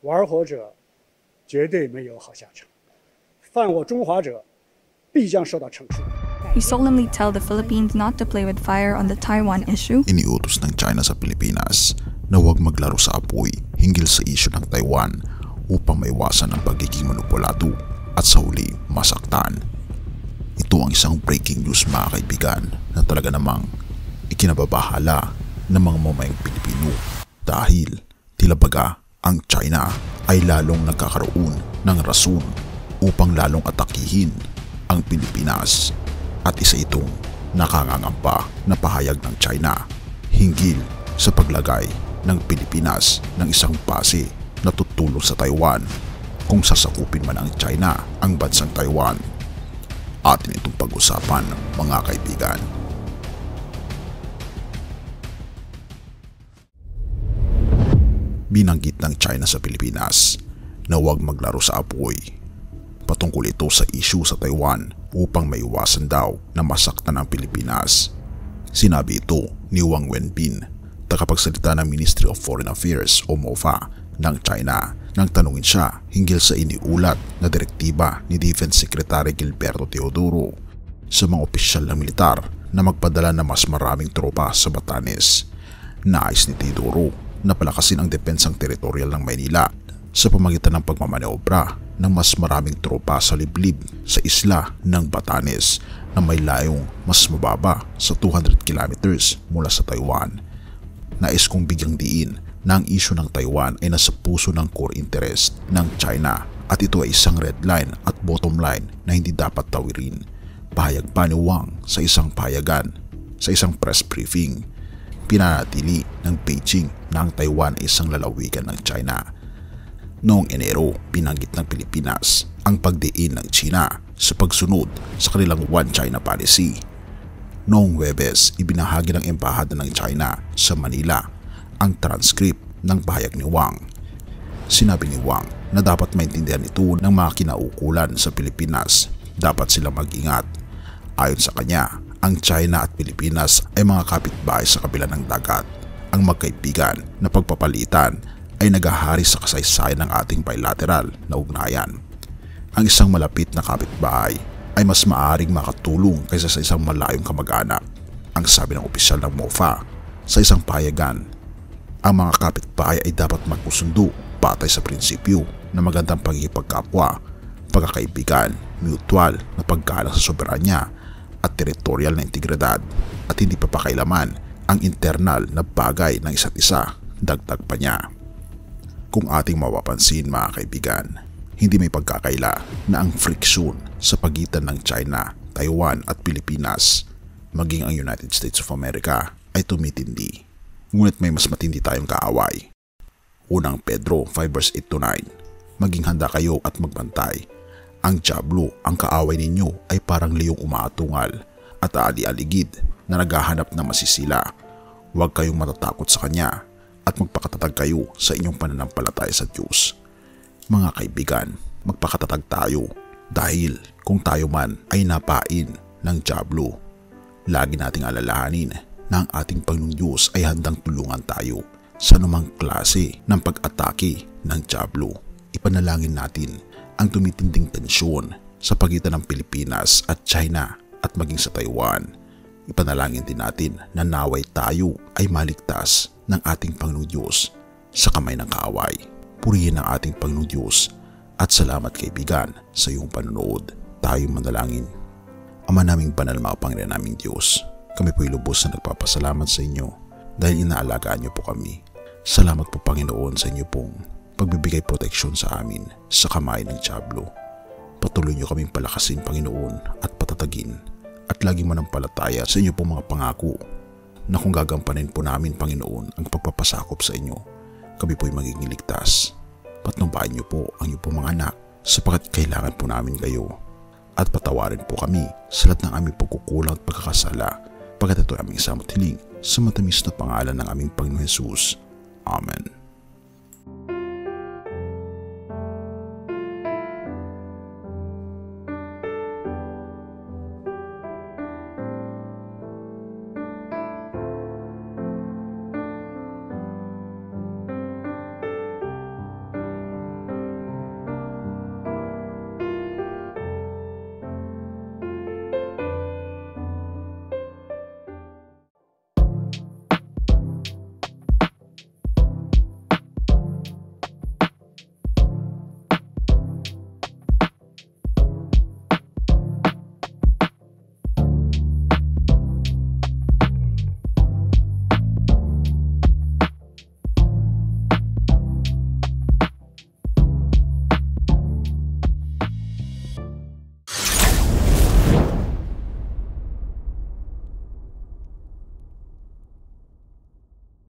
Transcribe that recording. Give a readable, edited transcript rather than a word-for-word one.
玩火者绝对没有好下场，犯我中华者必将受到惩处。 We solemnly tell the Philippines not to play with fire on the Taiwan issue. Iniutos ng China sa Pilipinas na huwag maglaro sa apoy hinggil sa isyu ng Taiwan upang maiwasan ang pagiging manipulado at sa huli masaktan. Ito ang isang breaking news mga kaibigan na talaga namang ikinababahala ng mga mamayang Pilipino dahil tila baga ang China ay lalong nagkakaroon ng rason upang lalong atakihin ang Pilipinas. At isa itong nakangangamba na pahayag ng China hinggil sa paglagay ng Pilipinas ng isang base na tutulong sa Taiwan kung sasakupin man ng China ang bansang Taiwan. Atin itong pag-usapan mga kaibigan. Binanggit ng China sa Pilipinas na huwag maglaro sa apoy. Patungkol ito sa issue sa Taiwan upang maiwasan daw na masaktan ang Pilipinas. Sinabi ito ni Wang Wenbin, tagapagsalita ng Ministry of Foreign Affairs o MOFA ng China nang tanungin siya hinggil sa iniulat na direktiba ni Defense Secretary Gilberto Teodoro sa mga opisyal ng militar na magpadala ng mas maraming tropa sa Batanes. Nais ni Teodoro na palakasin ang depensang teritorial ng Maynila sa pamagitan ng pagmamaniobra ng mas maraming tropa sa liblib sa isla ng Batanes na may layong mas mababa sa 200 kilometers mula sa Taiwan. Nais kong bigyang diin na ang isyu ng Taiwan ay nasa puso ng core interest ng China at ito ay isang red line at bottom line na hindi dapat tawirin. Pahayag pa ni Wang sa isang pahayagan sa isang press briefing. Pinanatili ng Beijing na ang Taiwan ay isang lalawigan ng China. Noong Enero, binanggit ng Pilipinas ang pagdiin ng China sa pagsunod sa kanilang One China policy. Noong Huwebes, ibinahagi ng Embahada ng China sa Manila ang transcript ng pahayag ni Wang. Sinabi ni Wang na dapat maintindihan ito ng mga kinaukulan sa Pilipinas. Dapat silang mag-ingat. Ayon sa kanya, ang China at Pilipinas ay mga kapitbahay sa kabila ng dagat. Ang magkaibigan na pagpapalitan ay naghahari sa kasaysayan ng ating bilateral na ugnayan. Ang isang malapit na kapitbahay ay mas maaaring makatulong kaysa sa isang malayong kamag-anak. Ang sabi ng opisyal ng MOFA sa isang pahayagan, ang mga kapitbahay ay dapat magkusundo batay sa prinsipyo na magandang pagkikipagkapwa, pagkakaibigan, mutual na paggalang sa soberanya at teritorial na integridad at hindi papakailaman ang internal na bagay ng isa't isa, dagdag pa niya. Kung ating mapapansin mga kaibigan, hindi may pagkakaila na ang friksyon sa pagitan ng China, Taiwan at Pilipinas, maging ang United States of America ay tumitindi. Ngunit may mas matindi tayong kaaway. Unang Pedro 5:8-9, maging handa kayo at magbantay. Ang Diablo, ang kaaway ninyo, ay parang leyong umaatungal at aali-aligid na naghahanap ng masisila. Huwag kayong matatakot sa kanya at magpakatatag kayo sa inyong pananampalataya sa Diyos. Mga kaibigan, magpakatatag tayo dahil kung tayo man ay napain ng Diablo, lagi nating alalahanin na ang ating Panginoong Diyos ay handang tulungan tayo sa anumang klase ng pag-atake ng Diablo. Ipanalangin natin ang tumitinding tensyon sa pagitan ng Pilipinas at China at maging sa Taiwan. Ipanalangin din natin na naway tayo ay maligtas ng ating Panginoong Diyos sa kamay ng kaaway. Purihin ang ating Panginoong Diyos at salamat kaibigan sa iyong panonood. Tayo manalangin. Ama naming banal, makapangyarihan naming Diyos, kami po'y lubos na nagpapasalamat sa inyo dahil inaalagaan niyo po kami. Salamat po Panginoon sa inyo pong pagbibigay proteksyon sa amin sa kamay ng Diablo. Patuloy niyo kaming palakasin Panginoon at patatagin at laging manampalataya sa inyo pong mga pangako na kung gagampanin po namin Panginoon ang pagpapasakop sa inyo, kami po'y magiging ligtas. Patnubayan niyo po ang inyong mga anak sapagkat kailangan po namin kayo. At patawarin po kami sa lahat ng aming pagkukulang at pagkakasala pagkat ito ay aming samot hiling sa matamis na pangalan ng aming Panginoon Jesus. Amen.